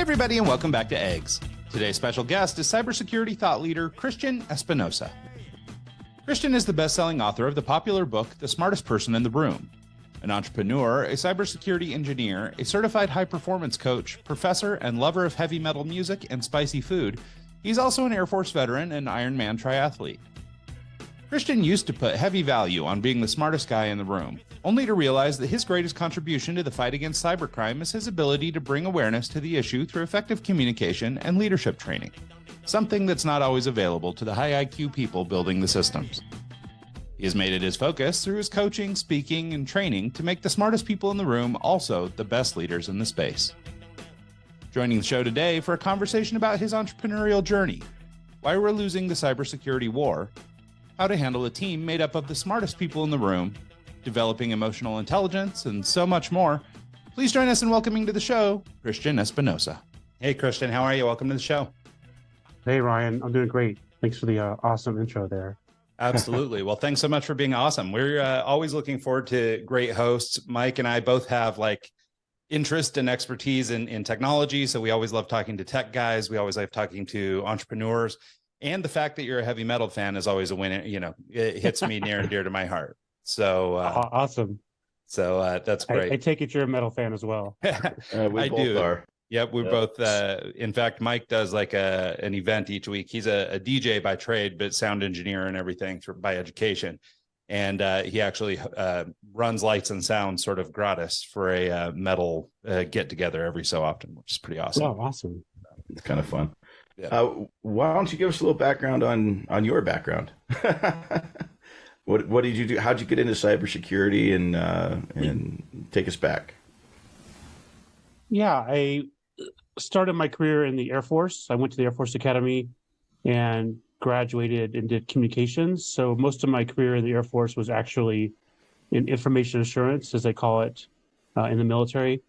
Hey everybody, and welcome back to Eggs. Today's special guest is cybersecurity thought leader Christian Espinosa. Christian is the best-selling author of the popular book, The Smartest Person in the Room. An entrepreneur, a cybersecurity engineer, a certified high-performance coach, professor, and lover of heavy metal music and spicy food, he's also an Air Force veteran and Ironman triathlete. Christian used to put heavy value on being the smartest guy in the room, only to realize that his greatest contribution to the fight against cybercrime is his ability to bring awareness to the issue through effective communication and leadership training, something that's not always available to the high IQ people building the systems. He has made it his focus through his coaching, speaking, and training to make the smartest people in the room also the best leaders in the space. Joining the show today for a conversation about his entrepreneurial journey, why we're losing the cybersecurity war, how to handle a team made up of the smartest people in the room, developing emotional intelligence, and so much more. Please join us in welcoming to the show, Christian Espinosa. Hey, Christian, how are you? Welcome to the show. Hey, Ryan, I'm doing great. Thanks for the awesome intro there. Absolutely. Well, thanks so much for being awesome. We're always looking forward to great hosts. Mike and I both have interest and expertise in technology. So we always love talking to tech guys. We always love talking to entrepreneurs. And the fact that you're a heavy metal fan is always a win. You know, it hits me near and dear to my heart. So awesome. So that's great. I take it you're a metal fan as well. We both are. Yep, we both. In fact, Mike does an event each week. He's a DJ by trade, but sound engineer and everything by education. And he actually runs lights and sound sort of gratis for a metal get together every so often, which is pretty awesome. Oh, awesome! It's kind of fun. Yeah. Why don't you give us a little background on your background? What did you do? How'd you get into cybersecurity and take us back? Yeah, I started my career in the Air Force. I went to the Air Force Academy and graduated and did communications. So most of my career in the Air Force was actually in information assurance, as they call it, in the military.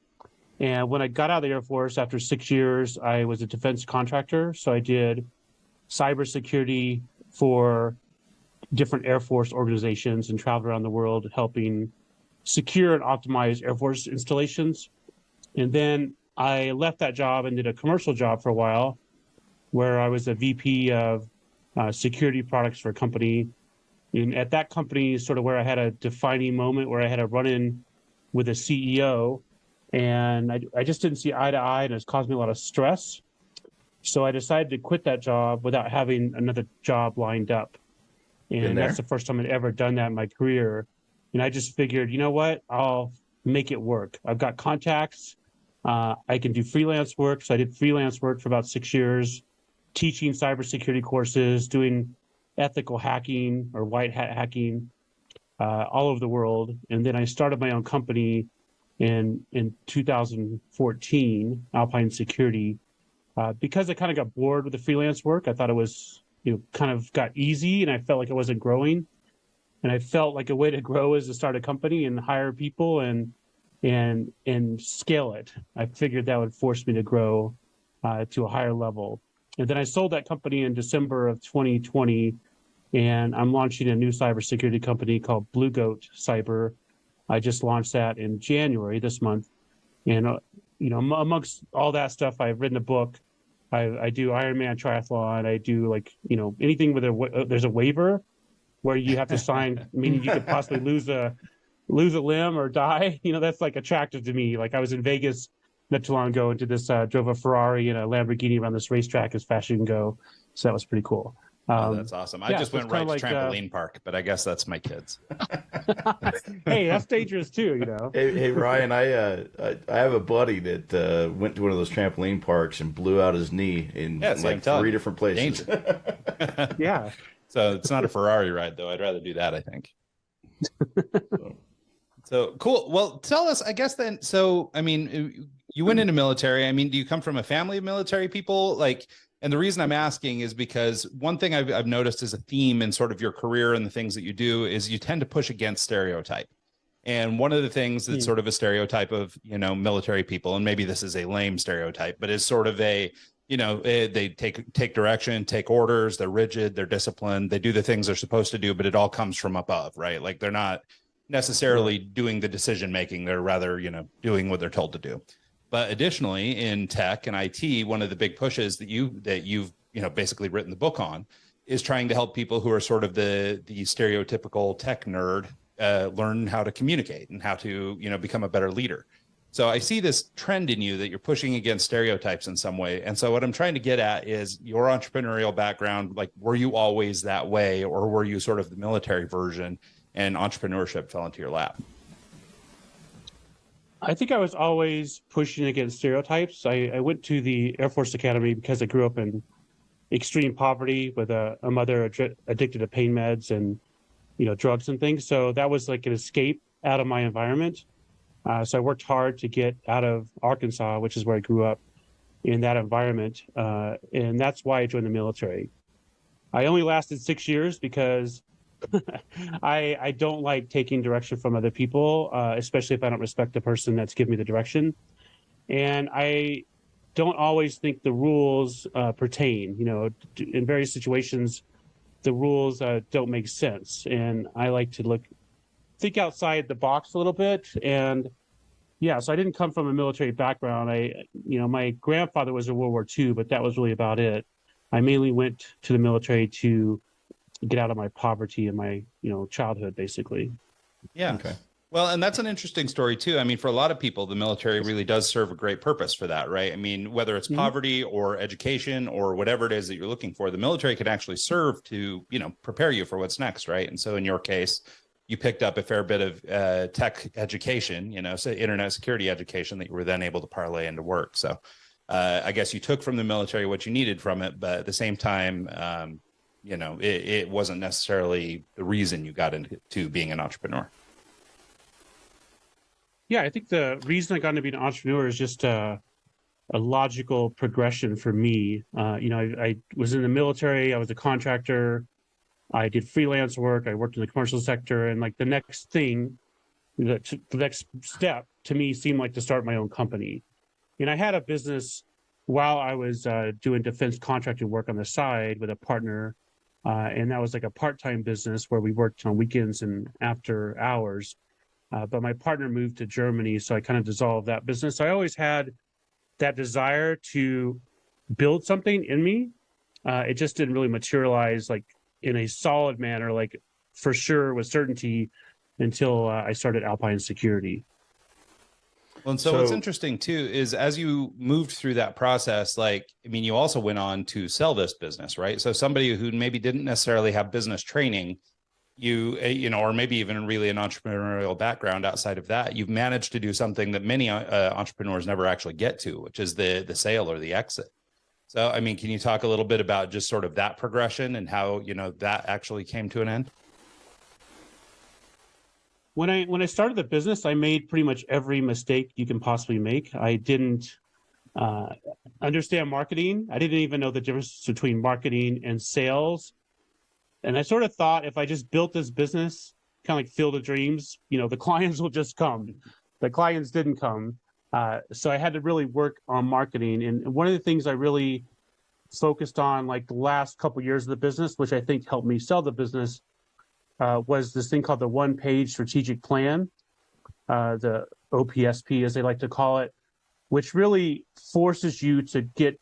And when I got out of the Air Force after 6 years, I was a defense contractor. So I did cybersecurity for different Air Force organizations and traveled around the world helping secure and optimize Air Force installations. And then I left that job and did a commercial job for a while where I was a VP of security products for a company. And at that company is sort of where I had a defining moment where I had a run-in with a CEO, and I just didn't see eye to eye, and it's caused me a lot of stress. So I decided to quit that job without having another job lined up. And that's the first time I'd ever done that in my career. And I just figured, you know what, I'll make it work. I've got contacts. I can do freelance work. So I did freelance work for about 6 years, teaching cybersecurity courses, doing ethical hacking or white hat hacking all over the world. And then I started my own company in 2014, Alpine Security, because I kind of got bored with the freelance work. I thought it was, kind of got easy, and I felt like I wasn't growing. And I felt like a way to grow is to start a company and hire people and scale it. I figured that would force me to grow to a higher level. And then I sold that company in December of 2020, and I'm launching a new cybersecurity company called Blue Goat Cyber. I just launched that in January this month. And, amongst all that stuff, I've written a book. I do Ironman triathlon. I do anything with there's a waiver where you have to sign, meaning you could possibly lose a limb or die. That's attractive to me. I was in Vegas not too long ago and drove a Ferrari and a Lamborghini around this racetrack as fast as you can go. So that was pretty cool. That's awesome. I just went right to trampoline park, but I guess that's my kids. Hey, that's dangerous too, Hey, Ryan, I have a buddy that went to one of those trampoline parks and blew out his knee in 3 different places. Yeah. So it's not a Ferrari ride, though. I'd rather do that, I think. So cool. Well, tell us, I guess then, you went into military. Do you come from a family of military people? And the reason I'm asking is because one thing I've noticed as a theme in sort of your career and the things that you do is you tend to push against stereotype. And one of the things that's sort of a stereotype of, military people, and maybe this is a lame stereotype, but is sort of they take direction, take orders, they're rigid, they're disciplined, they do the things they're supposed to do, but it all comes from above, right? They're not necessarily doing the decision making. They're rather, doing what they're told to do. But additionally, in tech and IT, one of the big pushes that you've basically written the book on is trying to help people who are sort of the stereotypical tech nerd learn how to communicate and how to become a better leader. So I see this trend in you that you're pushing against stereotypes in some way. And so what I'm trying to get at is your entrepreneurial background. Like, were you always that way, or were you sort of the military version and entrepreneurship fell into your lap? I think I was always pushing against stereotypes. I went to the Air Force Academy because I grew up in extreme poverty with a mother addicted to pain meds and drugs and things. So that was like an escape out of my environment. So I worked hard to get out of Arkansas, which is where I grew up, in that environment. And that's why I joined the military. I only lasted 6 years because I don't like taking direction from other people, especially if I don't respect the person that's giving me the direction. And I don't always think the rules pertain. In various situations, the rules don't make sense. And I like to think outside the box a little bit. And yeah, so I didn't come from a military background. My grandfather was in World War II, but that was really about it. I mainly went to the military to get out of my poverty and my, childhood, basically. Yeah. Okay. Well, and that's an interesting story too. I mean, for a lot of people, the military really does serve a great purpose for that, right? I mean, whether it's poverty or education or whatever it is that you're looking for, the military can actually serve to, prepare you for what's next, right? And so in your case, you picked up a fair bit of tech education, so internet security education that you were then able to parlay into work. So I guess you took from the military what you needed from it, but at the same time, it wasn't necessarily the reason you got into being an entrepreneur. Yeah, I think the reason I got into being an entrepreneur is just a logical progression for me. I was in the military, I was a contractor, I did freelance work, I worked in the commercial sector, and like the next thing, the next step to me seemed like to start my own company. And I had a business while I was doing defense contracting work on the side with a partner, and that was like a part-time business where we worked on weekends and after hours. But my partner moved to Germany, so I kind of dissolved that business. I always had that desire to build something in me. It just didn't really materialize like in a solid manner, like for sure with certainty, until I started Alpine Security. Well, and so what's interesting too is as you moved through that process, you also went on to sell this business, right? So somebody who maybe didn't necessarily have business training, or maybe even really an entrepreneurial background outside of that, you've managed to do something that many entrepreneurs never actually get to, which is the sale or the exit. So, I mean, can you talk a little bit about just sort of that progression and how, that actually came to an end? When I started the business, I made pretty much every mistake you can possibly make. I didn't understand marketing. I didn't even know the difference between marketing and sales. And I sort of thought if I just built this business, kind of like Field of Dreams, the clients will just come. The clients didn't come. So I had to really work on marketing. And one of the things I really focused on like the last couple of years of the business, which I think helped me sell the business, was this thing called the one-page strategic plan, the OPSP, as they like to call it, which really forces you to get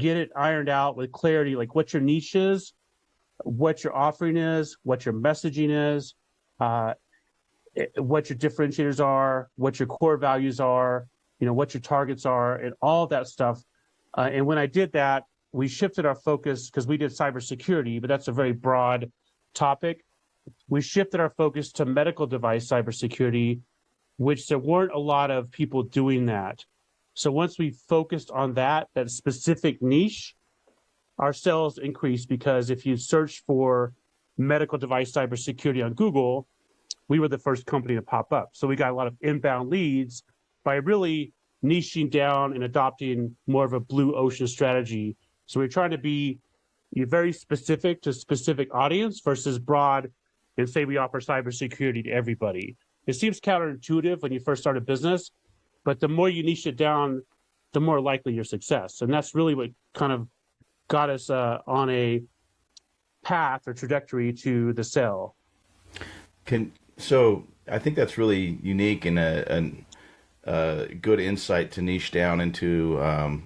it ironed out with clarity, like what your niche is, what your offering is, what your messaging is, what your differentiators are, what your core values are, what your targets are, and all of that stuff. And when I did that, we shifted our focus because we did cybersecurity, but that's a very broad topic. We shifted our focus to medical device cybersecurity, which there weren't a lot of people doing that. So once we focused on that specific niche, our sales increased because if you search for medical device cybersecurity on Google, we were the first company to pop up. So we got a lot of inbound leads by really niching down and adopting more of a blue ocean strategy. So we're trying to be very specific to specific audience versus broad and say we offer cybersecurity to everybody. It seems counterintuitive when you first start a business, but the more you niche it down, the more likely your success. And that's really what kind of got us on a path or trajectory to the sale. So I think that's really unique and good insight to niche down into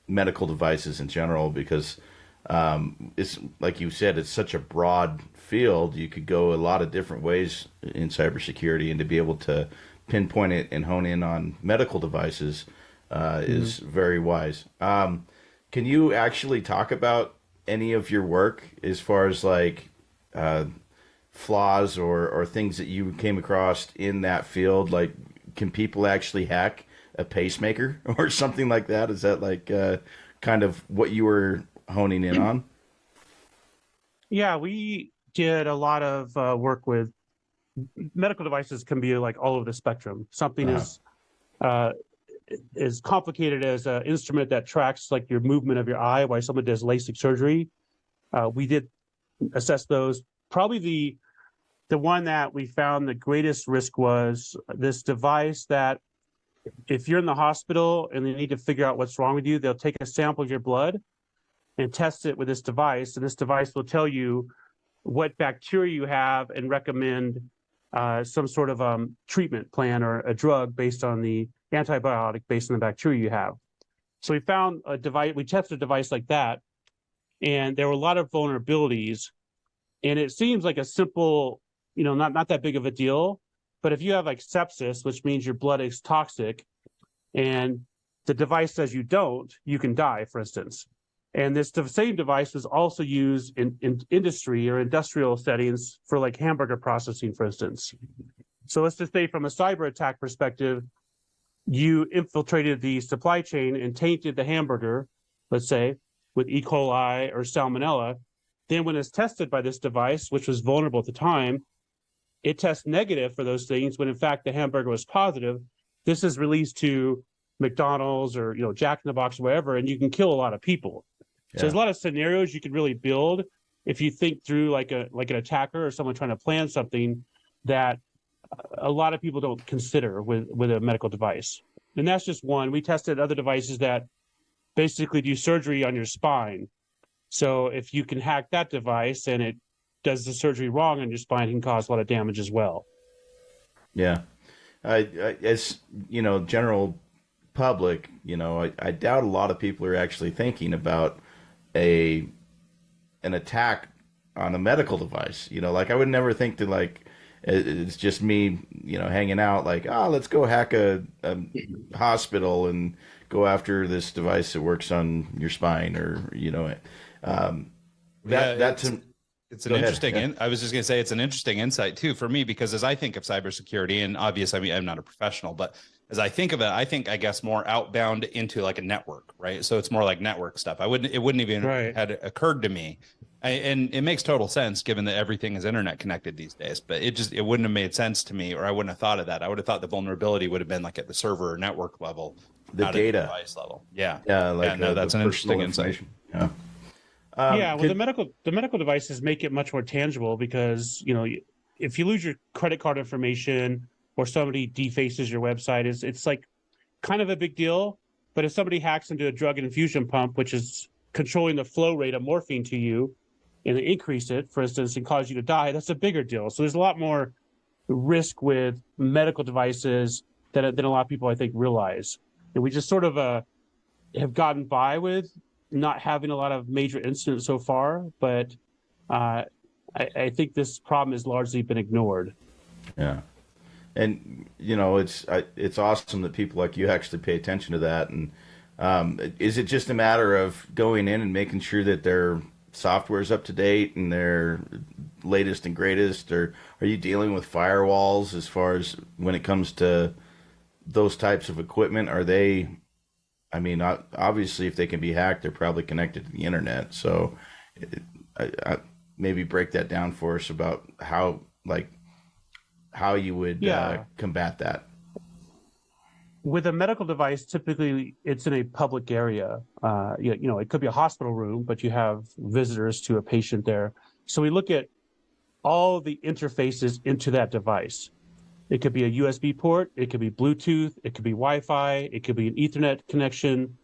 medical devices in general, because it's like you said, it's such a broad field. You could go a lot of different ways in cybersecurity, and to be able to pinpoint it and hone in on medical devices is very wise. Can you actually talk about any of your work as far as like flaws or things that you came across in that field? Like, can people actually hack a pacemaker or something like that? Is that like kind of what you were honing in on? Yeah, we did a lot of work with medical devices. Can be like all over the spectrum. Something is complicated as an instrument that tracks like your movement of your eye while someone does LASIK surgery. We did assess those. Probably the one that we found the greatest risk was this device that if you're in the hospital and they need to figure out what's wrong with you, they'll take a sample of your blood and test it with this device. And this device will tell you what bacteria you have and recommend some sort of treatment plan or a drug based on the antibiotic based on the bacteria you have. So we found a device, we tested a device like that, and there were a lot of vulnerabilities. And it seems like a simple, not that big of a deal. But if you have like sepsis, which means your blood is toxic, and the device says you don't, you can die, for instance. And this same device was also used in industry or industrial settings for like hamburger processing, for instance. So let's just say from a cyber attack perspective, you infiltrated the supply chain and tainted the hamburger, let's say, with E. coli or salmonella. Then when it's tested by this device, which was vulnerable at the time, it tests negative for those things when in fact the hamburger was positive. This is released to McDonald's or Jack in the Box or whatever, and you can kill a lot of people. Yeah. So there's a lot of scenarios you could really build if you think through like an attacker or someone trying to plan something that a lot of people don't consider with a medical device. And that's just one. We tested other devices that basically do surgery on your spine. So if you can hack that device and it does the surgery wrong on your spine, it can cause a lot of damage as well. Yeah. As general public, I doubt a lot of people are actually thinking about an attack on a medical device. Like I would never think to like, it's just me, hanging out like, let's go hack a hospital and go after this device that works on your spine, or it's an interesting. I was just going to say it's an interesting insight too for me, because as I think of cybersecurity, and obviously, I'm not a professional, but as I think of it, I guess more outbound into like a network, right? So it's more like network stuff. It wouldn't even had occurred to me, and it makes total sense given that everything is internet connected these days. But it wouldn't have made sense to me, or I wouldn't have thought of that. I would have thought the vulnerability would have been like at the server or network level, the data device level. Yeah, that's an interesting insight. Yeah. The medical devices make it much more tangible, because if you lose your credit card information or somebody defaces your website, it's like kind of a big deal. But if somebody hacks into a drug infusion pump, which is controlling the flow rate of morphine to you, and they increase it, for instance, and cause you to die, that's a bigger deal. So there's a lot more risk with medical devices than a lot of people, I think, realize. And we just sort of have gotten by with not having a lot of major incidents so far, but I think this problem has largely been ignored. Yeah. And, it's awesome that people like you actually pay attention to that. And is it just a matter of going in and making sure that their software is up to date and their latest and greatest, or are you dealing with firewalls as far as when it comes to those types of equipment? Are they, obviously if they can be hacked, they're probably connected to the internet. So maybe break that down for us about how you would combat that. With a medical device, typically it's in a public area. It could be a hospital room, but you have visitors to a patient there. So we look at all the interfaces into that device. It could be a USB port, it could be Bluetooth, it could be Wi-Fi, it could be an Ethernet connection.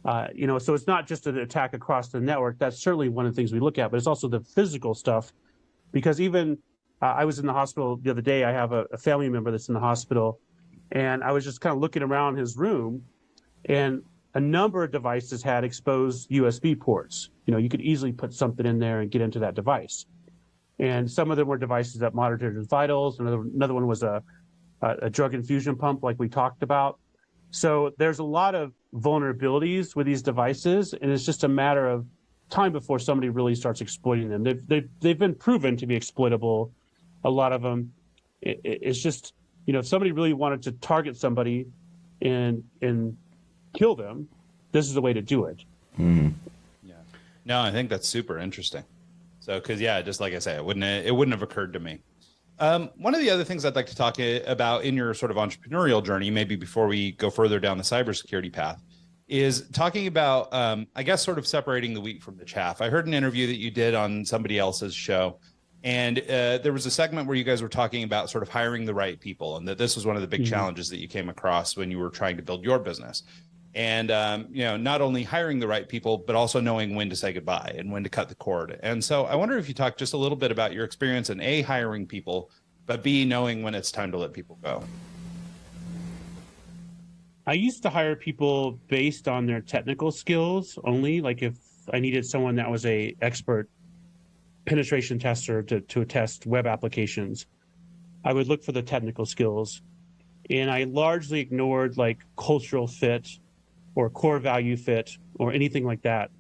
So it's not just an attack across the network. That's certainly one of the things we look at, but it's also the physical stuff. Because even I was in the hospital the other day. I have a family member that's in the hospital, And I was just kind of looking around his room, and a number of devices had exposed USB ports. You could easily put something in there and get into that device. And some of them were devices that monitored his vitals. Another one was a drug infusion pump, like we talked about. So there's a lot of vulnerabilities with these devices, and it's just a matter of time before somebody really starts exploiting them. They've been proven to be exploitable, a lot of them. It's just, if somebody really wanted to target somebody and kill them, this is the way to do it. Mm-hmm. Yeah. No, I think that's super interesting. So, because just like I say, it wouldn't have occurred to me. One of the other things I'd like to talk about in your sort of entrepreneurial journey, maybe before we go further down the cybersecurity path, is talking about, I guess, sort of separating the wheat from the chaff. I heard an interview that you did on somebody else's show, and there was a segment where you guys were talking about sort of hiring the right people, and that this was one of the big challenges that you came across when you were trying to build your business. And, not only hiring the right people, but also knowing when to say goodbye and when to cut the cord. And so I wonder if you talk just a little bit about your experience in A, hiring people, but B, knowing when it's time to let people go. I used to hire people based on their technical skills only. Like if I needed someone that was a expert penetration tester to test web applications, I would look for the technical skills. And I largely ignored like cultural fit or core value fit or anything like that.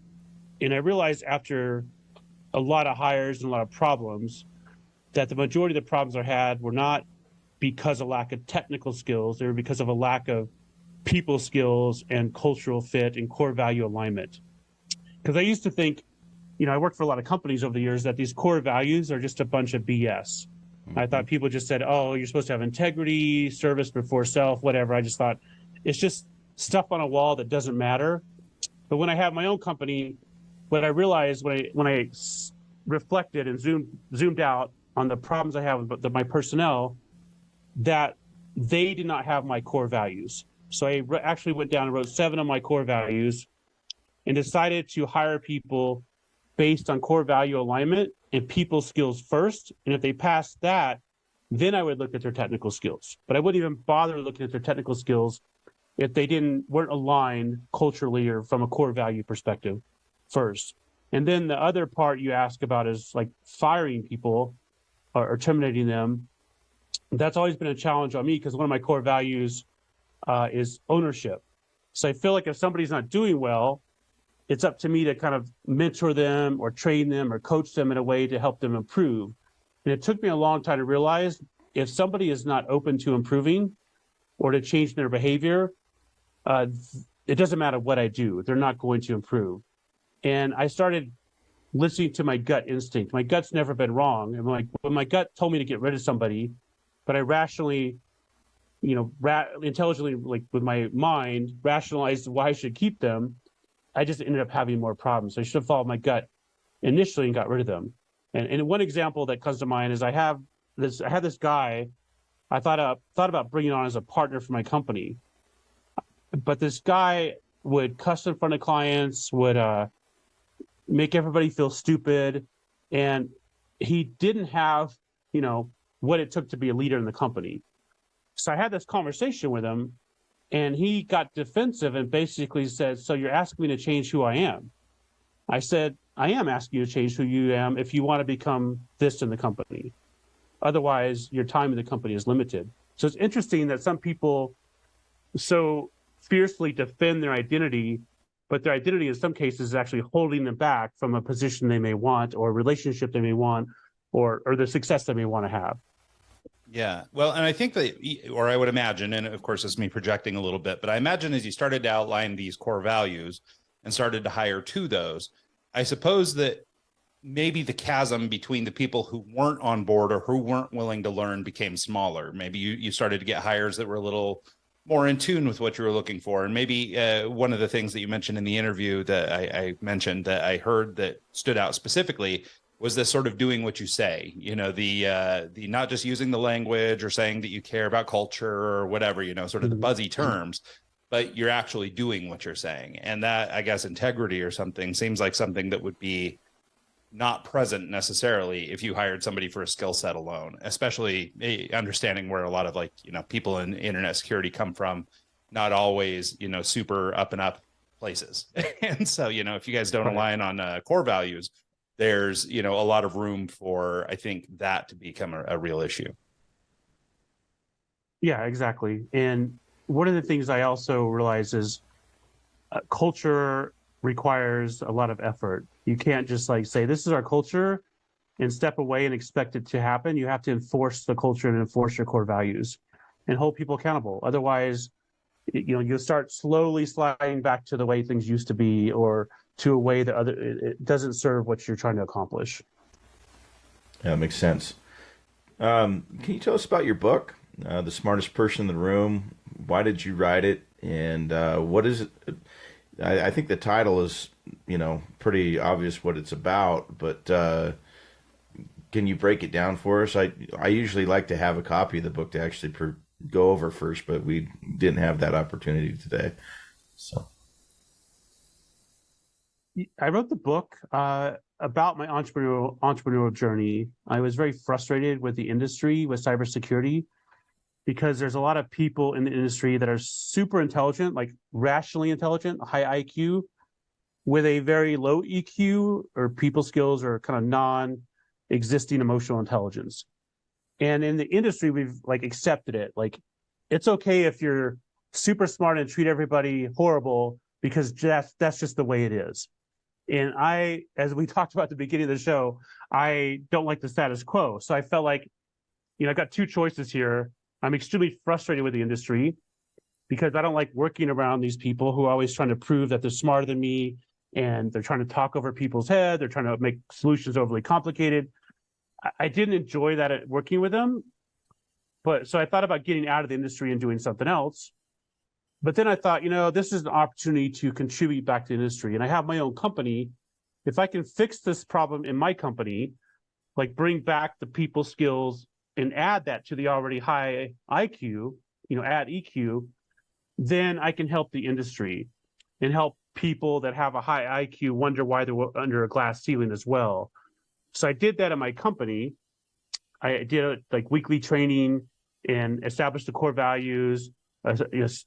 And I realized after a lot of hires and a lot of problems that the majority of the problems I had were not because of lack of technical skills, they were because of a lack of people skills and cultural fit and core value alignment. Because I used to think, I worked for a lot of companies over the years, that these core values are just a bunch of BS. I thought people just said, oh, you're supposed to have integrity, service before self, whatever. I just thought it's just stuff on a wall that doesn't matter. But when I have my own company, what I realized when I reflected and zoomed out on the problems I have with my personnel, that they did not have my core values. So I actually went down and wrote 7 of my core values and decided to hire people based on core value alignment and people skills first. And if they passed that, then I would look at their technical skills. But I wouldn't even bother looking at their technical skills if they weren't aligned culturally or from a core value perspective first. And then the other part you ask about is like firing people or terminating them. That's always been a challenge on me because one of my core values is ownership. So I feel like if somebody's not doing well, it's up to me to kind of mentor them or train them or coach them in a way to help them improve. And it took me a long time to realize if somebody is not open to improving or to change their behavior, it doesn't matter what I do, they're not going to improve. And I started listening to my gut instinct. My gut's never been wrong. And when my gut told me to get rid of somebody, but I rationally, intelligently, like with my mind, rationalized why I should keep them, I just ended up having more problems. So I should have followed my gut initially and got rid of them. And one example that comes to mind is I had this guy I thought about bringing on as a partner for my company, but this guy would cuss in front of clients, would make everybody feel stupid, and he didn't have what it took to be a leader in the company. So I had this conversation with him, and he got defensive and basically said, so you're asking me to change who I am? I said, I am asking you to change who you am if you want to become this in the company. Otherwise, your time in the company is limited. So it's interesting that some people so fiercely defend their identity, but their identity in some cases is actually holding them back from a position they may want or a relationship they may want or the success they may want to have. Yeah. Well, and I think that, or I would imagine, and of course it's me projecting a little bit, but I imagine as you started to outline these core values and started to hire to those, I suppose that maybe the chasm between the people who weren't on board or who weren't willing to learn became smaller. Maybe you started to get hires that were a little more in tune with what you were looking for. And maybe one of the things that you mentioned in the interview that I mentioned that I heard that stood out specifically was this sort of doing what you say, the not just using the language or saying that you care about culture or whatever, sort of the buzzy terms, but you're actually doing what you're saying. And that, I guess, integrity or something seems like something that would be not present necessarily if you hired somebody for a skill set alone, especially understanding where a lot of people in internet security come from, not always, super up and up places. And so, if you guys don't align on core values, there's, a lot of room for, I think, that to become a real issue. Yeah, exactly. And one of the things I also realize is culture requires a lot of effort. You can't just say, this is our culture and step away and expect it to happen. You have to enforce the culture and enforce your core values and hold people accountable. Otherwise, you'll start slowly sliding back to the way things used to be, or to a way that it doesn't serve what you're trying to accomplish. Yeah, that makes sense. Can you tell us about your book, The Smartest Person in the Room? Why did you write it? And what is it? I think the title is, pretty obvious what it's about, but can you break it down for us? I usually like to have a copy of the book to actually go over first, but we didn't have that opportunity today. So I wrote the book about my entrepreneurial journey. I was very frustrated with the industry, with cybersecurity, because there's a lot of people in the industry that are super intelligent, like rationally intelligent, high IQ, with a very low EQ or people skills or kind of non-existing emotional intelligence. And in the industry, we've accepted it. It's okay if you're super smart and treat everybody horrible, because that's just the way it is. And as we talked about at the beginning of the show, I don't like the status quo. So I felt like, I got two choices here. I'm extremely frustrated with the industry because I don't like working around these people who are always trying to prove that they're smarter than me, and they're trying to talk over people's head. They're trying to make solutions overly complicated. I didn't enjoy that at working with them. So I thought about getting out of the industry and doing something else. But then I thought, this is an opportunity to contribute back to the industry. And I have my own company. If I can fix this problem in my company, bring back the people skills and add that to the already high IQ, add EQ, then I can help the industry and help people that have a high IQ wonder why they're under a glass ceiling as well. So I did that in my company. I did weekly training and established the core values,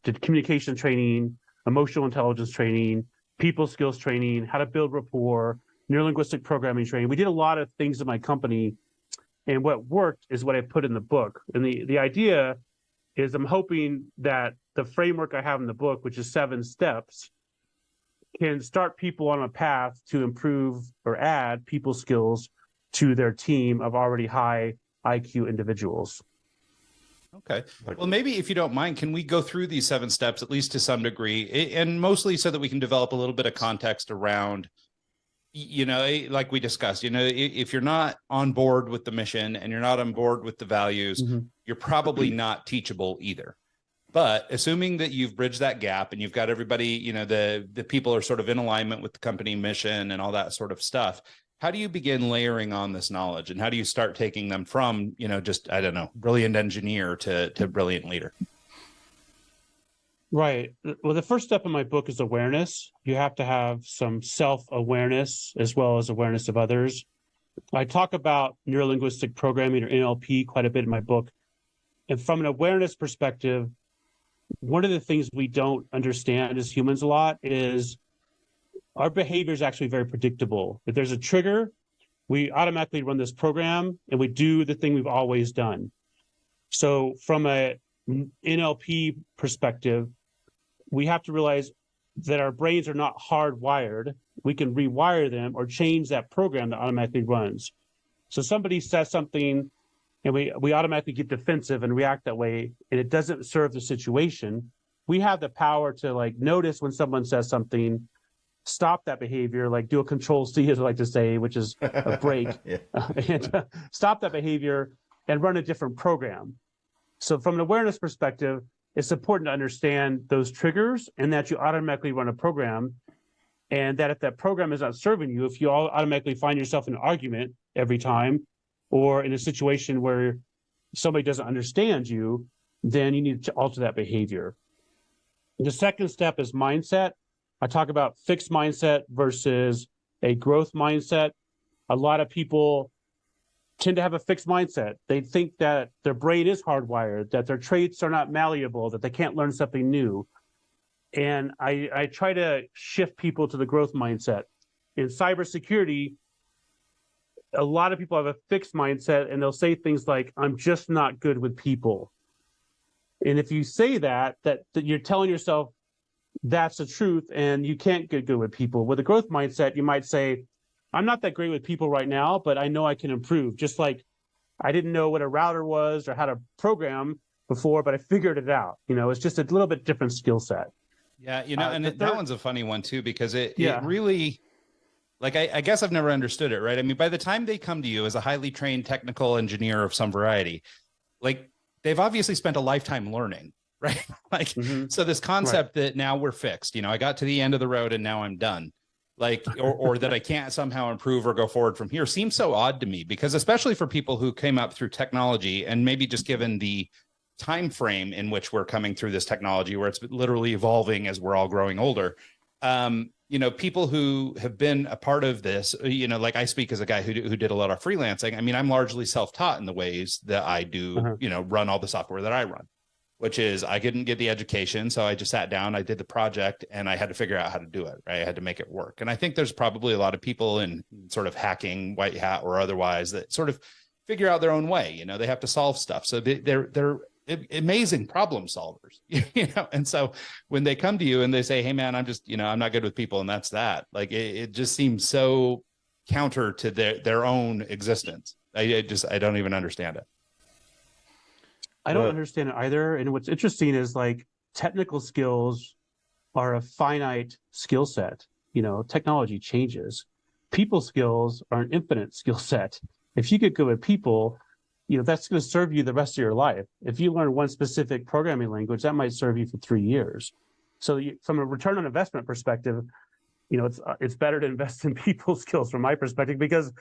did communication training, emotional intelligence training, people skills training, how to build rapport, neurolinguistic programming training. We did a lot of things in my company, and what worked is what I put in the book. And the idea is I'm hoping that the framework I have in the book, which is 7 steps, can start people on a path to improve or add people skills to their team of already high IQ individuals. Okay. Well, maybe if you don't mind, can we go through these 7 steps, at least to some degree, and mostly so that we can develop a little bit of context around, like we discussed, if you're not on board with the mission and you're not on board with the values, you're probably not teachable either. But assuming that you've bridged that gap and you've got everybody, the people are sort of in alignment with the company mission and all that sort of stuff, how do you begin layering on this knowledge, and how do you start taking them from, just, I don't know, brilliant engineer to brilliant leader? Right. Well, the first step in my book is awareness. You have to have some self-awareness as well as awareness of others. I talk about neurolinguistic programming, or NLP, quite a bit in my book. And from an awareness perspective, one of the things we don't understand as humans a lot is our behavior is actually very predictable. If there's a trigger, we automatically run this program and we do the thing we've always done. So from a NLP perspective, we have to realize that our brains are not hardwired. We can rewire them or change that program that automatically runs. So somebody says something and we automatically get defensive and react that way, and it doesn't serve the situation. We have the power to notice when someone says something, stop that behavior, do a Control-C, as I like to say, which is a break, and stop that behavior and run a different program. So from an awareness perspective, it's important to understand those triggers and that you automatically run a program, and that if that program is not serving you, if you automatically find yourself in an argument every time or in a situation where somebody doesn't understand you, then you need to alter that behavior. The second step is mindset. I talk about fixed mindset versus a growth mindset. A lot of people tend to have a fixed mindset. They think that their brain is hardwired, that their traits are not malleable, that they can't learn something new. And I try to shift people to the growth mindset. In cybersecurity, a lot of people have a fixed mindset, and they'll say things like, I'm just not good with people. And if you say that you're telling yourself that's the truth and you can't get good with people. With a growth mindset, you might say, I'm not that great with people right now, but I know I can improve. Just like I didn't know what a router was or how to program before, but I figured it out. It's just a little bit different skill set. Yeah, and that one's a funny one too, because it really, like, I guess I've never understood it, right? I mean, by the time they come to you as a highly trained technical engineer of some variety, like, they've obviously spent a lifetime learning, right? Like, so this concept that now we're fixed, I got to the end of the road and now I'm done, like, or that I can't somehow improve or go forward from here seems so odd to me, because especially for people who came up through technology, and maybe just given the time frame in which we're coming through this technology, where it's literally evolving as we're all growing older, people who have been a part of this, like, I speak as a guy who did a lot of freelancing. I mean, I'm largely self-taught in the ways that I do, run all the software that I run, which is I didn't get the education. So I just sat down, I did the project, and I had to figure out how to do it, right? I had to make it work. And I think there's probably a lot of people in sort of hacking, white hat or otherwise, that sort of figure out their own way. They have to solve stuff. So they're amazing problem solvers, and so when they come to you and they say, hey man, I'm just, I'm not good with people, and that's that, like, it just seems so counter to their own existence. I don't even understand it. I don't understand it either. And what's interesting is, like, technical skills are a finite skill set. Technology changes. People skills are an infinite skill set. If you get good with people, that's going to serve you the rest of your life. If you learn one specific programming language, that might serve you for 3 years. So from a return on investment perspective, it's better to invest in people skills from my perspective, because,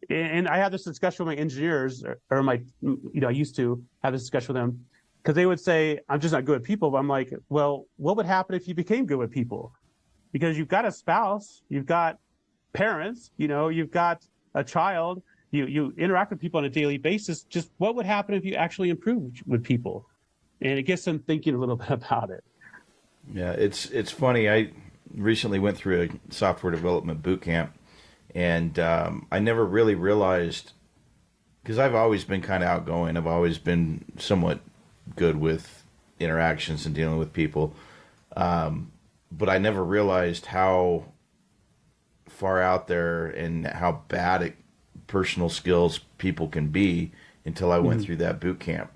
and I have this discussion with my engineers, or my, I used to have this discussion with them, because they would say, I'm just not good with people. But I'm like, well, what would happen if you became good with people? Because you've got a spouse, you've got parents, you've got a child, you interact with people on a daily basis. Just what would happen if you actually improved with people? And it gets them thinking a little bit about it. Yeah, it's funny. I recently went through a software development boot camp, and I never really realized, because I've always been kind of outgoing. I've always been somewhat good with interactions and dealing with people. But I never realized how far out there and how bad personal skills people can be until I went through that boot camp.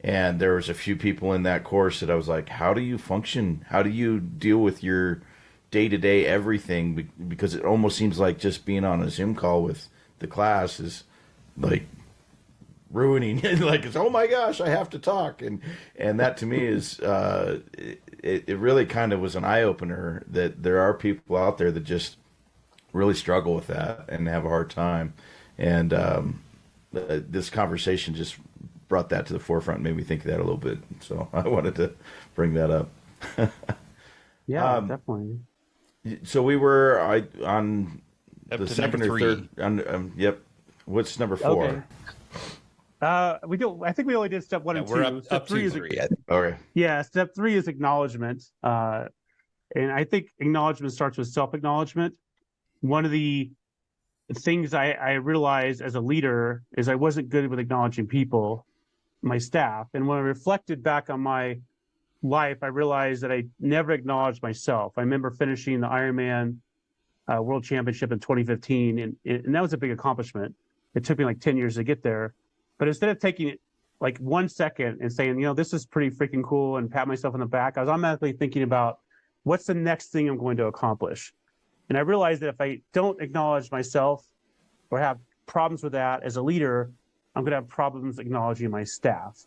And there was a few people in that course that I was like, how do you function? How do you deal with your day-to-day everything? Because it almost seems like just being on a Zoom call with the class is like ruining it. Like, it's, oh my gosh, I have to talk. And that to me is, it really kind of was an eye-opener that there are people out there that just really struggle with that and have a hard time. And this conversation just brought that to the forefront and made me think of that a little bit. So I wanted to bring that up. Yeah, definitely. So we were on the second or 3. third. Yep. What's number 4? Okay. I think we only did step 1 and 2. We're Step up 3 to is 3. Okay. Yeah, step 3 is acknowledgement. And I think acknowledgement starts with self-acknowledgement. One of the things I realized as a leader is I wasn't good with acknowledging people, my staff. And when I reflected back on my life, I realized that I never acknowledged myself. I remember finishing the Ironman World Championship in 2015, and that was a big accomplishment. It took me like 10 years to get there. But instead of taking like 1 second and saying, this is pretty freaking cool, and pat myself on the back, I was automatically thinking about what's the next thing I'm going to accomplish. And I realized that if I don't acknowledge myself or have problems with that as a leader, I'm going to have problems acknowledging my staff.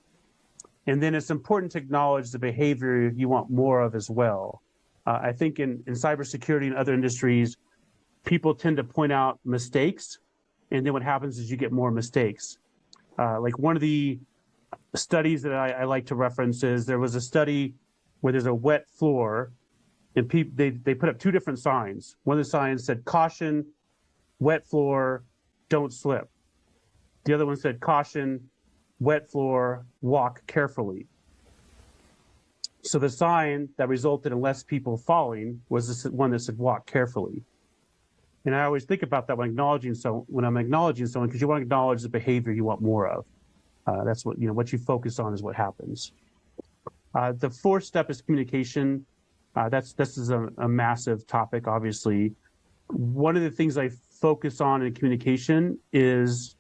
And then it's important to acknowledge the behavior you want more of as well. I think in cybersecurity and other industries, people tend to point out mistakes, and then what happens is you get more mistakes. Like one of the studies that I like to reference is there was a study where there's a wet floor, and they put up 2 different signs. One of the signs said caution, wet floor, don't slip. The other one said, caution, wet floor, walk carefully. So the sign that resulted in less people falling was this one that said, walk carefully. And I always think about that when I'm acknowledging someone, because you want to acknowledge the behavior you want more of. That's what you focus on is what happens. The fourth step is communication. This is a massive topic, obviously. One of the things I focus on in communication is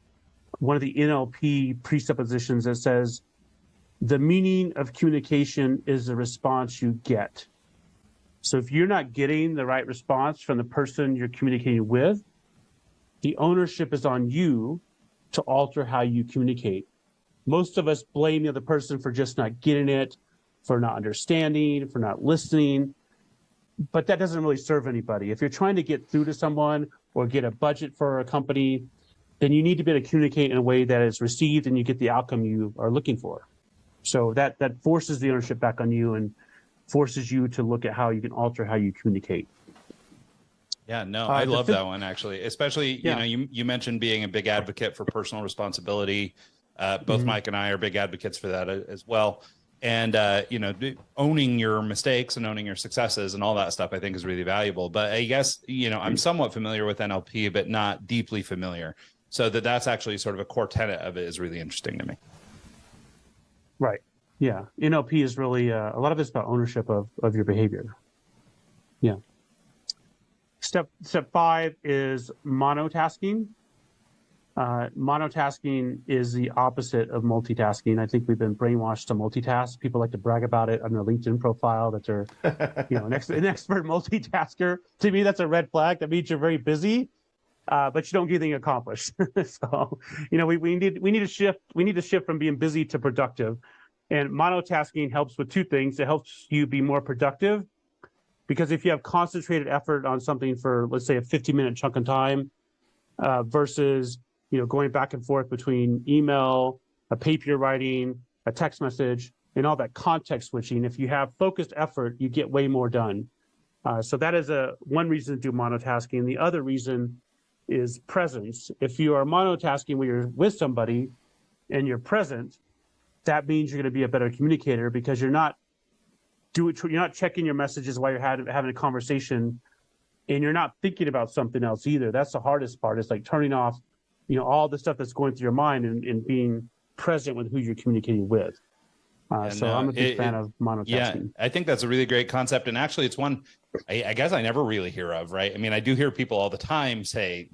one of the NLP presuppositions that says the meaning of communication is the response you get. So if you're not getting the right response from the person you're communicating with, the ownership is on you to alter how you communicate. Most of us blame the other person for just not getting it, for not understanding, for not listening, but that doesn't really serve anybody. If you're trying to get through to someone or get a budget for a company, then you need to be able to communicate in a way that is received and you get the outcome you are looking for. So that forces the ownership back on you and forces you to look at how you can alter how you communicate. Yeah, no, I love that one, actually, especially, you mentioned being a big advocate for personal responsibility. Both Mike and I are big advocates for that as well. And, owning your mistakes and owning your successes and all that stuff, I think is really valuable. But I guess, I'm somewhat familiar with NLP, but not deeply familiar. So that's actually sort of a core tenet of it is really interesting to me. Right. Yeah. NLP is really, a lot of it's about ownership of your behavior. Yeah. Step 5 is monotasking. Monotasking is the opposite of multitasking. I think we've been brainwashed to multitask. People like to brag about it on their LinkedIn profile that they're, an expert multitasker. To me, that's a red flag. That means you're very busy, but you don't get anything accomplished. So, we need to shift. We need to shift from being busy to productive. And monotasking helps with two things. It helps you be more productive, because if you have concentrated effort on something for, let's say, a 50-minute chunk of time, versus going back and forth between email, a paper you're writing, a text message, and all that context switching. If you have focused effort, you get way more done. So that is one reason to do monotasking. The other reason is presence. If you are monotasking where you're with somebody and you're present, that means you're going to be a better communicator, because you're not checking your messages while you're having a conversation, and you're not thinking about something else either. That's the hardest part. It's like turning off, all the stuff that's going through your mind and being present with who you're communicating with. I'm a big fan of monotasking. Yeah, I think that's a really great concept. And actually it's one I guess I never really hear of, right? I mean, I do hear people all the time say,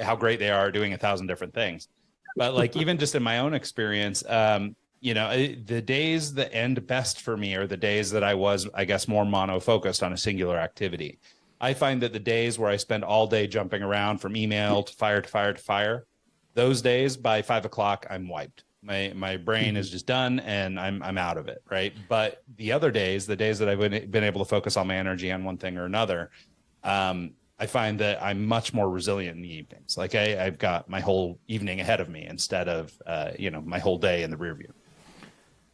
how great they are doing 1,000 different things. But like, even just in my own experience, the days that end best for me are the days that I was, I guess, more mono-focused on a singular activity. I find that the days where I spend all day jumping around from email to fire, those days by 5 o'clock, I'm wiped. My brain is just done and I'm out of it, right? But the other days, the days that I've been able to focus all my energy on one thing or another, I find that I'm much more resilient in the evenings. Like I've got my whole evening ahead of me instead of my whole day in the rear view.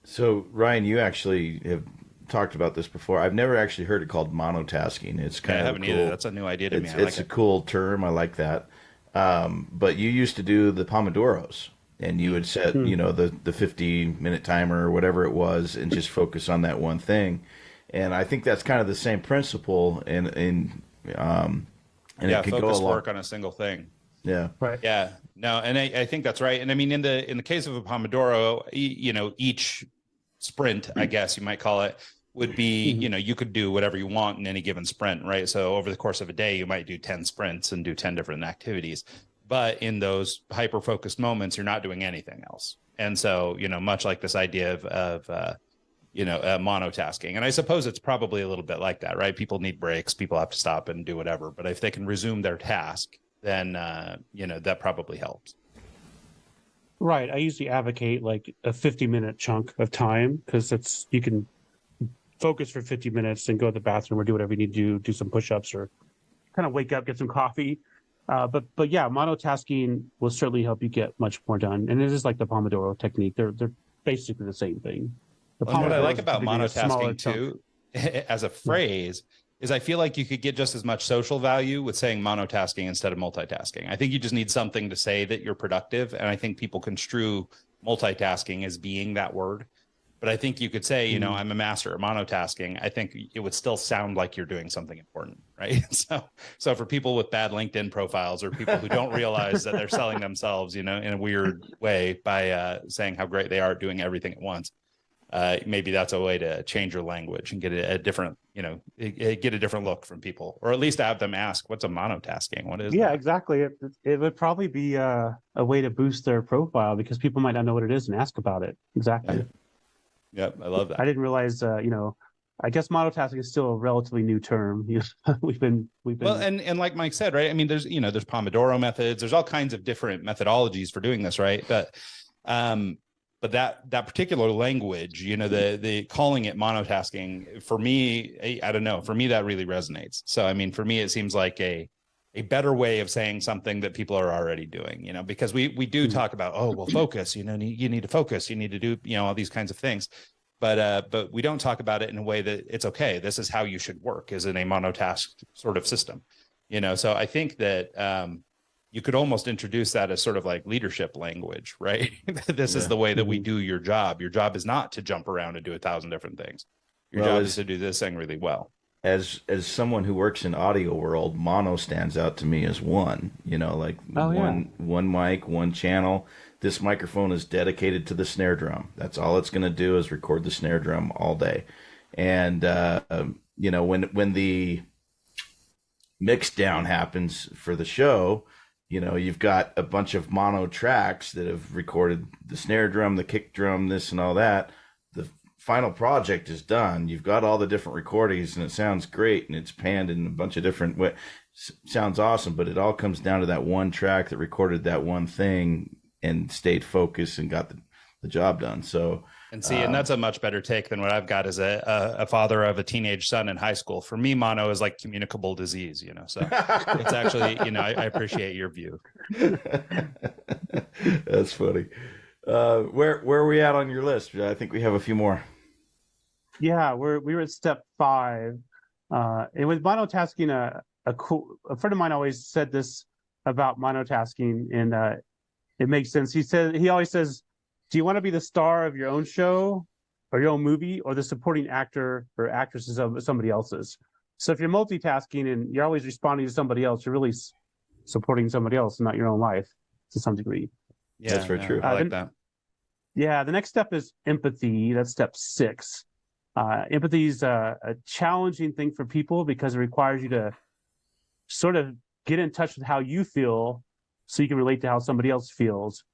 So Ryan, you actually have talked about this before. I've never actually heard it called monotasking. It's kind of haven't cool. Either. That's a new idea to me. It's a cool term. I like that. But you used to do the Pomodoros, and you would set, the 50-minute timer or whatever it was, and just focus on that one thing. And I think that's kind of the same principle. And it could focus go work on a single thing. Yeah. Right. Yeah. No, and I think that's right. And I mean, in the case of a Pomodoro, each sprint, I guess you might call it, would be, you could do whatever you want in any given sprint, right? So over the course of a day, you might do 10 sprints and do 10 different activities. But in those hyper-focused moments, you're not doing anything else. And so, much like this idea of monotasking. And I suppose it's probably a little bit like that, right? People need breaks. People have to stop and do whatever. But if they can resume their task, then, that probably helps. Right. I usually advocate like a 50-minute chunk of time, because you can focus for 50 minutes and go to the bathroom or do whatever you need to do some push-ups or kind of wake up, get some coffee. But yeah, monotasking will certainly help you get much more done. And it is like the Pomodoro technique. They're basically the same thing. What I like about monotasking too, as a phrase, is I feel like you could get just as much social value with saying monotasking instead of multitasking. I think you just need something to say that you're productive. And I think people construe multitasking as being that word. But I think you could say, you know, I'm a master of monotasking. I think it would still sound like you're doing something important, right? So for people with bad LinkedIn profiles or people who don't realize that they're selling themselves, you know, in a weird way by saying how great they are at doing everything at once, maybe that's a way to change your language and get a different, you know, get a different look from people, or at least have them ask, what's a monotasking? What is that? Exactly. It would probably be a way to boost their profile because people might not know what it is and ask about it. Exactly. Yeah. Yep, I love that. I didn't realize, you know, I guess monotasking is still a relatively new term. we've been well, and like Mike said, right? I mean, there's Pomodoro methods. There's all kinds of different methodologies for doing this, right? But that particular language, you know, the calling it monotasking, for me, I don't know. For me, that really resonates. So, I mean, for me, it seems like a better way of saying something that people are already doing, you know, because we do talk about, oh, well, focus, you know, you need to focus, you need to do, you know, all these kinds of things. But we don't talk about it in a way that it's okay. This is how you should work, is in a monotask sort of system, you know? So I think that you could almost introduce that as sort of like leadership language, right? This is the way that we do your job. Your job is not to jump around and do 1,000 different things. Your job is to do this thing really well. As someone who works in audio world, mono stands out to me as one, you know, like one mic, one channel. This microphone is dedicated to the snare drum. That's all it's going to do is record the snare drum all day. And, you know, when the mix down happens for the show, you know, you've got a bunch of mono tracks that have recorded the snare drum, the kick drum, this and all that. The final project is done. You've got all the different recordings and it sounds great and it's panned in a bunch of different ways. Sounds awesome, but it all comes down to that one track that recorded that one thing and stayed focused and got the job done. So, and that's a much better take than what I've got as a father of a teenage son in high school. For me, mono is like communicable disease, you know, so it's actually, you know, I appreciate your view. That's funny. Where are we at on your list? I think we have a few more. Yeah, we were at step 5. And with monotasking, a friend of mine always said this about monotasking, and it makes sense. He always says, do you want to be the star of your own show or your own movie, or the supporting actor or actresses of somebody else's? So if you're multitasking and you're always responding to somebody else, you're really supporting somebody else, not your own life to some degree. Yeah, that's very true. I like that. Yeah, the next step is empathy. That's step 6. Empathy is a challenging thing for people because it requires you to sort of get in touch with how you feel so you can relate to how somebody else feels.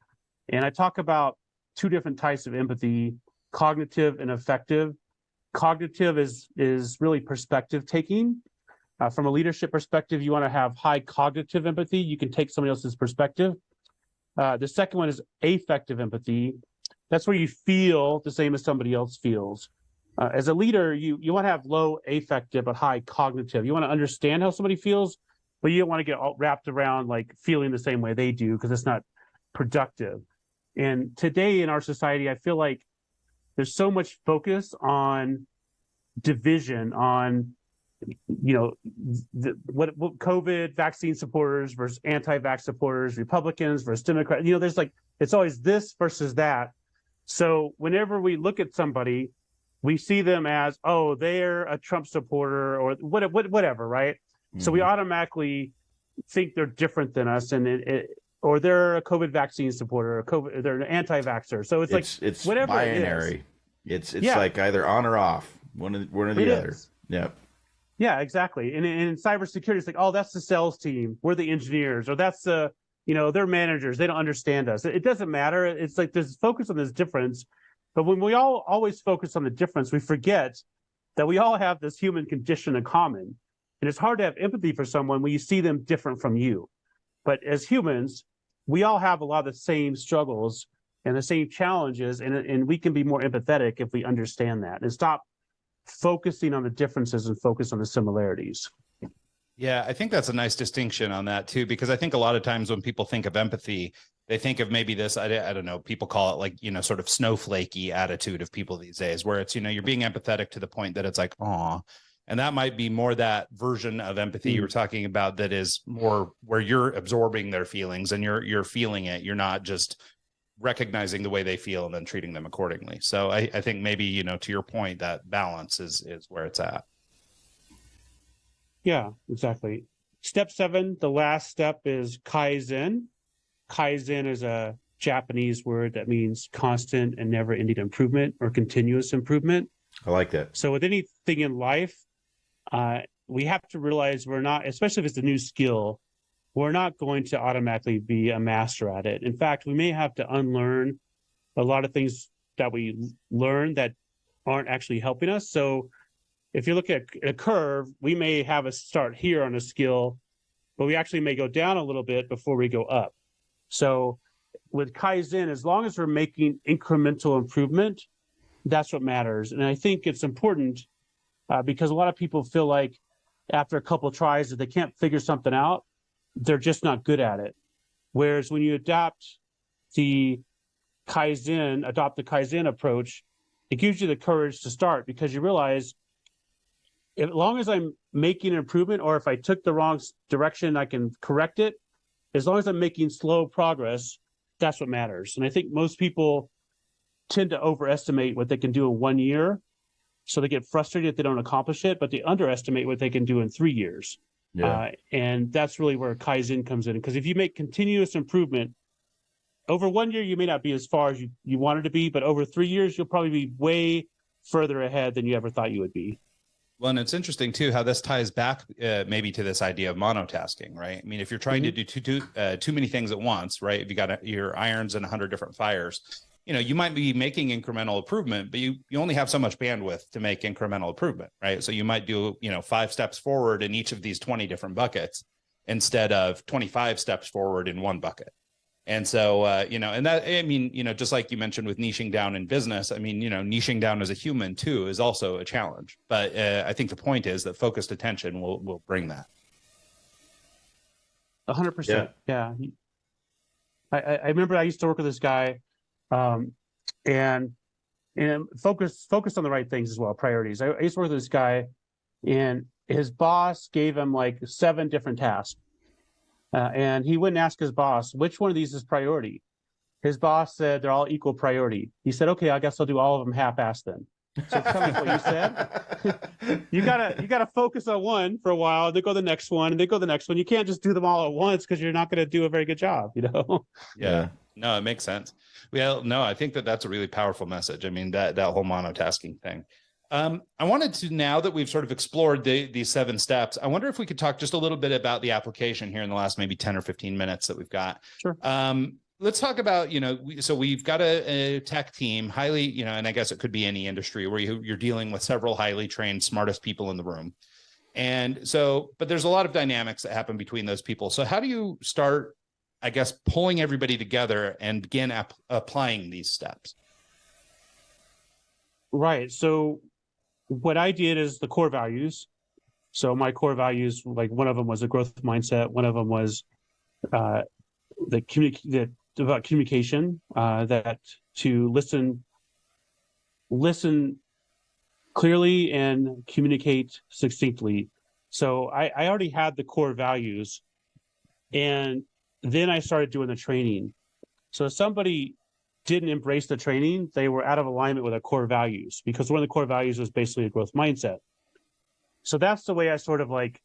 And I talk about 2 different types of empathy, cognitive and affective. Cognitive is really perspective taking. From a leadership perspective, you want to have high cognitive empathy. You can take somebody else's perspective. The second one is affective empathy. That's where you feel the same as somebody else feels. As a leader, you want to have low affective but high cognitive. You want to understand how somebody feels, but you don't want to get all wrapped around like feeling the same way they do, because it's not productive. And today in our society, I feel like there's so much focus on division, on, you know, what COVID vaccine supporters versus anti-vax supporters, Republicans versus Democrats. You know, there's like, it's always this versus that. So whenever we look at somebody, we see them as, oh, they're a Trump supporter or whatever, right? Mm-hmm. So we automatically think they're different than us, and or they're a COVID vaccine supporter, or they're an anti-vaxxer. So it's whatever binary. It's like either on or off, one or the other. Yeah. Yeah, exactly. And in cybersecurity, it's like, oh, that's the sales team. We're the engineers, or that's the, you know, they're managers. They don't understand us. It doesn't matter. It's like there's focus on this difference. But when we all always focus on the difference, we forget that we all have this human condition in common. And it's hard to have empathy for someone when you see them different from you. But as humans, we all have a lot of the same struggles and the same challenges, and we can be more empathetic if we understand that and stop focusing on the differences and focus on the similarities. Yeah, I think that's a nice distinction on that too, because I think a lot of times when people think of empathy, they think of maybe this, I don't know, people call it like, you know, sort of snowflakey attitude of people these days, where it's, you know, you're being empathetic to the point that it's like, aw, And that might be more that version of empathy you were talking about that is more where you're absorbing their feelings and you're feeling it. You're not just recognizing the way they feel and then treating them accordingly. So I think maybe, to your point, that balance is where it's at. Yeah, exactly. Step 7, the last step, is Kaizen. Kaizen is a Japanese word that means constant and never-ending improvement or continuous improvement. I like that. So with anything in life, we have to realize we're not, especially if it's a new skill, we're not going to automatically be a master at it. In fact, we may have to unlearn a lot of things that we learn that aren't actually helping us. So if you look at a curve, we may have a start here on a skill, but we actually may go down a little bit before we go up. So with Kaizen, as long as we're making incremental improvement, that's what matters. And I think it's important because a lot of people feel like after a couple of tries, if they can't figure something out, they're just not good at it. Whereas when you adopt the Kaizen approach, it gives you the courage to start, because you realize as long as I'm making an improvement, or if I took the wrong direction, I can correct it. As long as I'm making slow progress, that's what matters. And I think most people tend to overestimate what they can do in 1 year. So they get frustrated if they don't accomplish it, but they underestimate what they can do in 3 years. Yeah. And that's really where Kaizen comes in. Because if you make continuous improvement, over 1 year, you may not be as far as you wanted to be, but over 3 years, you'll probably be way further ahead than you ever thought you would be. Well, and it's interesting too how this ties back maybe to this idea of monotasking, right? I mean, if you're trying to do too many things at once, right? If you got your irons in 100 different fires, you might be making incremental improvement, but you only have so much bandwidth to make incremental improvement, right? So you might do 5 steps forward in each of these 20 different buckets instead of 25 steps forward in one bucket. And so, and that, I mean, just like you mentioned with niching down in business, I mean, niching down as a human too is also a challenge. But I think the point is that focused attention will bring that. 100%. Yeah. I remember I used to work with this guy, and focus on the right things as well, priorities. I used to work with this guy, and his boss gave him like 7 different tasks. And he wouldn't ask his boss, which one of these is priority? His boss said they're all equal priority. He said, okay, I guess I'll do all of them half-assed then. So it's kind of what you said. you gotta focus on one for a while, then go to the next one, and then go to the next one. You can't just do them all at once, because you're not going to do a very good job, Yeah. No, it makes sense. Well, no, I think that's a really powerful message. I mean, that whole monotasking thing. I wanted to, now that we've sort of explored these 7 steps, I wonder if we could talk just a little bit about the application here in the last maybe 10 or 15 minutes that we've got. Sure. Let's talk about, so we've got a tech team, highly, and I guess it could be any industry where you're dealing with several highly trained, smartest people in the room. And so, but there's a lot of dynamics that happen between those people. So how do you start, I guess, pulling everybody together and begin applying these steps? Right. So what I did is the core values. So my core values, like one of them was a growth mindset. One of them was about communication, that to listen clearly and communicate succinctly. So I already had the core values, and then I started doing the training. So if somebody didn't embrace the training, they were out of alignment with our core values, because one of the core values was basically a growth mindset. So that's the way I sort of like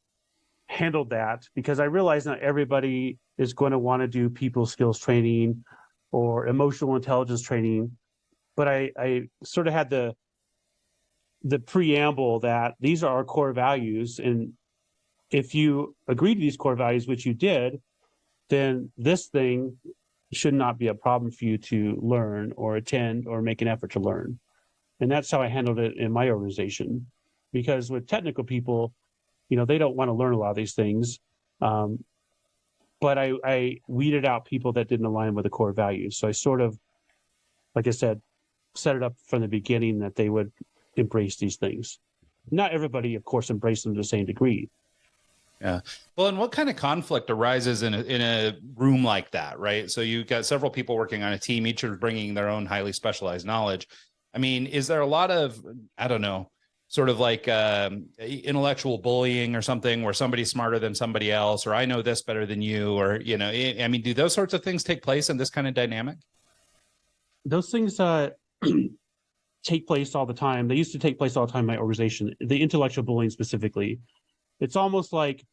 handled that, because I realized not everybody is going to want to do people skills training or emotional intelligence training. But I sort of had the preamble that these are our core values. And if you agree to these core values, which you did, then this thing should not be a problem for you to learn or attend or make an effort to learn. And that's how I handled it in my organization. Because with technical people, they don't want to learn a lot of these things. But I weeded out people that didn't align with the core values. So I sort of, like I said, set it up from the beginning that they would embrace these things. Not everybody, of course, embraced them to the same degree. Yeah. Well, and what kind of conflict arises in a room like that, right? So you've got several people working on a team, each are bringing their own highly specialized knowledge. I mean, is there a lot of, I don't know, sort of like intellectual bullying or something, where somebody's smarter than somebody else, or I know this better than you, or, you know, I mean, do those sorts of things take place in this kind of dynamic? Those things take place all the time. They used to take place all the time in my organization, the intellectual bullying specifically. It's almost like,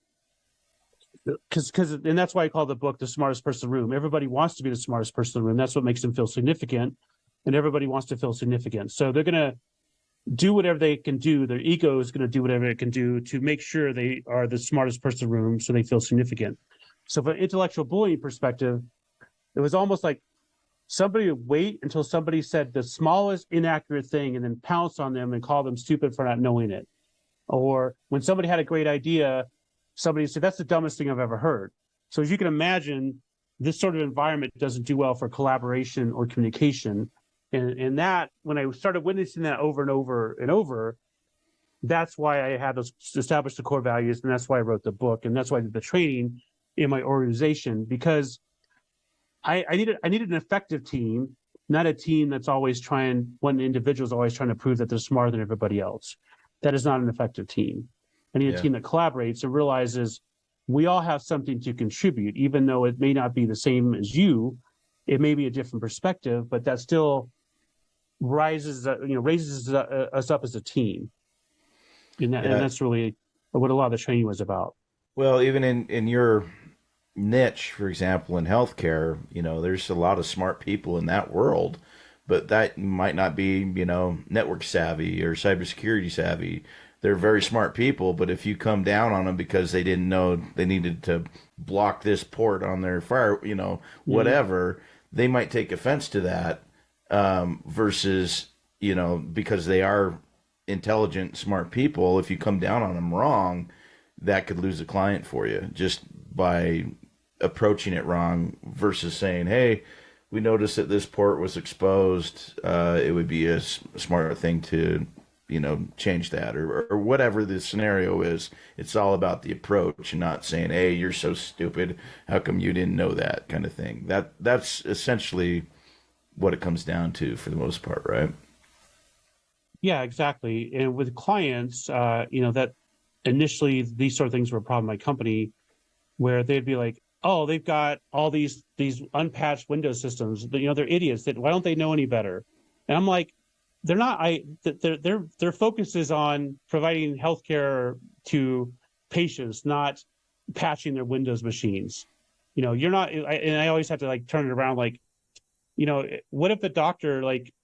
and that's why I call the book The Smartest Person in the Room. Everybody wants to be the smartest person in the room. That's what makes them feel significant. And everybody wants to feel significant. So they're going to do whatever they can do. Their ego is going to do whatever it can do to make sure they are the smartest person in the room so they feel significant. So from an intellectual bullying perspective, it was almost like somebody would wait until somebody said the smallest inaccurate thing and then pounce on them and call them stupid for not knowing it. Or when somebody had a great idea, somebody said, that's the dumbest thing I've ever heard. So as you can imagine, this sort of environment doesn't do well for collaboration or communication. And that, when I started witnessing that over and over and over, that's why I had those established the core values, and that's why I wrote the book, and that's why I did the training in my organization, because I needed an effective team, not a team that's always one individual is always trying to prove that they're smarter than everybody else. That is not an effective team. I need a team that collaborates and realizes we all have something to contribute, even though it may not be the same as you. It may be a different perspective, but that still raises us up as a team. And that's really what a lot of the training was about. Well, even in your niche, for example, in healthcare, you know, there's a lot of smart people in that world, but that might not be, you know, network savvy or cybersecurity savvy. They're very smart people, but if you come down on them because they didn't know they needed to block this port on their fire, you know, whatever, they might take offense to that, versus, you know, because they are intelligent, smart people, if you come down on them wrong, that could lose a client for you just by approaching it wrong versus saying, hey, we noticed that this port was exposed. It would be a smarter thing to, you know, change that, or whatever the scenario is. It's all about the approach and not saying, hey, you're so stupid, how come you didn't know that, kind of thing. That's essentially what it comes down to for the most part, right? Yeah, exactly. And with clients, you know, that initially these sort of things were a problem in my company, where they'd be like, oh, they've got all these unpatched Windows systems, you know, they're idiots. Why don't they know any better? And I'm like, they're not. Their focus is on providing healthcare to patients, not patching their Windows machines. You know, you're not. And I always have to like turn it around, like, you know, what if the doctor, like,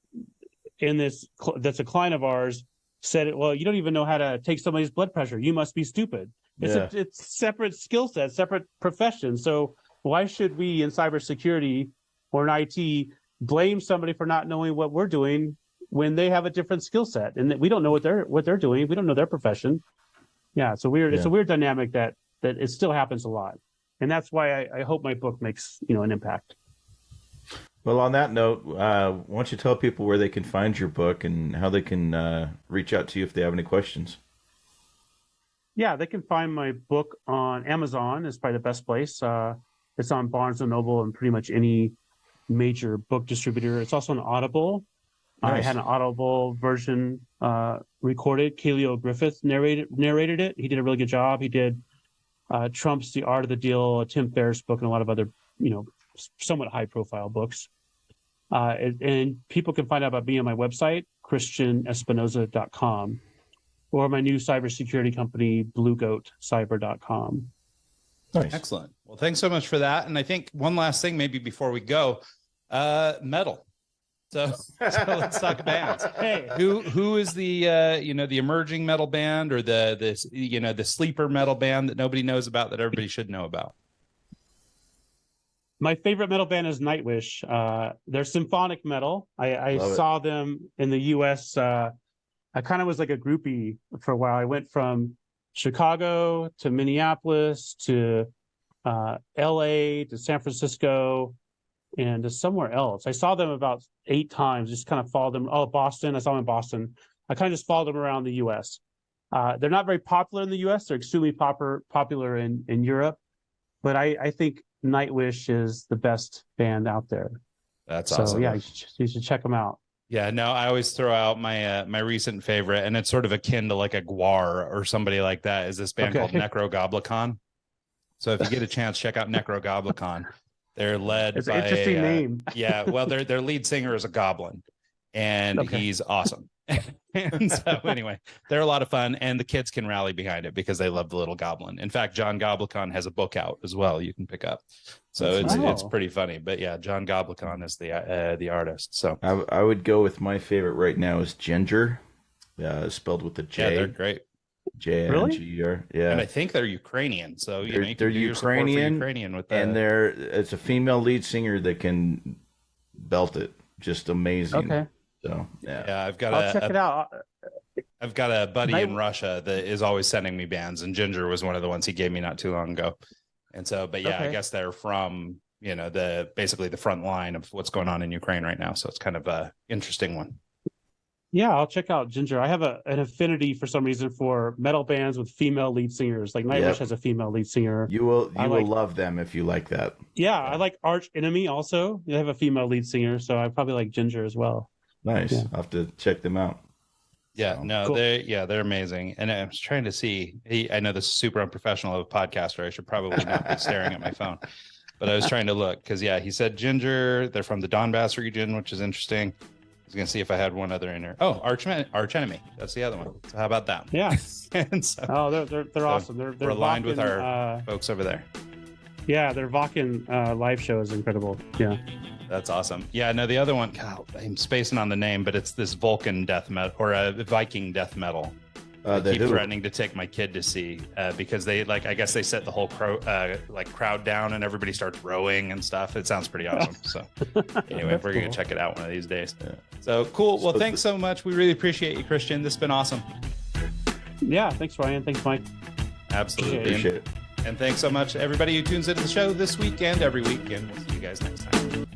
that's a client of ours, said, well, you don't even know how to take somebody's blood pressure. You must be stupid. It's separate skill set, separate profession. So why should we in cybersecurity or in IT blame somebody for not knowing what we're doing when they have a different skill set and we don't know what they're doing? We don't know their profession. Yeah, it's a weird dynamic that it still happens a lot, and that's why I hope my book makes, you know, an impact. Well, on that note, why don't you tell people where they can find your book and how they can reach out to you if they have any questions? Yeah, they can find my book on Amazon. It's probably the best place. It's on Barnes & Noble and pretty much any major book distributor. It's also on Audible. Nice. I had an Audible version recorded. Kaleo Griffith narrated it. He did a really good job. He did Trump's The Art of the Deal, Tim Ferriss book, and a lot of other, you know, somewhat high-profile books. And people can find out about me on my website, christianespinosa.com, or my new cybersecurity company, bluegoatcyber.com. Nice. Excellent. Well, thanks so much for that. And I think one last thing, maybe before we go, metal. So let's talk bands. Hey, who is the you know, the emerging metal band, or the sleeper metal band that nobody knows about that everybody should know about? My favorite metal band is Nightwish. They're symphonic metal. I saw them in the U.S. I kind of was like a groupie for a while. I went from Chicago to Minneapolis to L.A. to San Francisco and to somewhere else. I saw them about 8 times, just kind of followed them. Oh, Boston. I saw them in Boston. I kind of just followed them around the U.S. They're not very popular in the U.S. They're extremely popular in Europe. But I think Nightwish is the best band out there. That's awesome. So, yeah, you should check them out. Yeah, no, I always throw out my my recent favorite, and it's sort of akin to like a Guar or somebody like that, is this band called Necrogoblicon. So if you get a chance, check out Necrogoblicon. They're led It's by an interesting name. yeah, well, their lead singer is a goblin, and he's awesome. And so anyway, they're a lot of fun, and the kids can rally behind it because they love the little goblin. In fact, John Goblicon has a book out as well you can pick up. So it's pretty funny. But yeah, John Goblicon is the artist. So I would go with my favorite right now is Ginger, spelled with a J. yeah, they're great. J-N-G-E-R. Yeah, and I think they're Ukrainian. So you know, you they're can do your support for Ukrainian with that. And it's a female lead singer that can belt it, just amazing. Okay. So yeah, I'll check it out. I've got a buddy in Russia that is always sending me bands, and Ginger was one of the ones he gave me not too long ago. And so, but yeah, I guess they're from, you know, basically the front line of what's going on in Ukraine right now. So it's kind of a interesting one. Yeah, I'll check out Ginger. I have an affinity for some reason for metal bands with female lead singers. Like Nightwish has a female lead singer. You will love them if you like that. Yeah, I like Arch Enemy also. They have a female lead singer, so I probably like Ginger as well. Nice. Yeah. I'll have to check them out. Yeah, no, cool. They're amazing. And I was trying to see, I know this is super unprofessional of a podcaster. I should probably not be staring at my phone, but I was trying to look because he said Ginger, they're from the Donbass region, which is interesting. I was going to see if I had one other in there. Oh, Arch Enemy. That's the other one. So how about that? Yeah. And so, they're awesome. They're aligned with our folks over there. Yeah, their Vakken live show is incredible. Yeah. That's awesome. Yeah, no, the other one, God, I'm spacing on the name, but it's this Vulcan death metal or a Viking death metal. I keep threatening to take my kid to see because they I guess they set the whole crowd down and everybody starts rowing and stuff. It sounds pretty awesome. So anyway, we're going to check it out one of these days. Yeah. So cool. Well, thanks so much. We really appreciate you, Christian. This has been awesome. Yeah. Thanks, Ryan. Thanks, Mike. Absolutely. Appreciate it. And thanks so much to everybody who tunes into the show this week and every week. And we'll see you guys next time.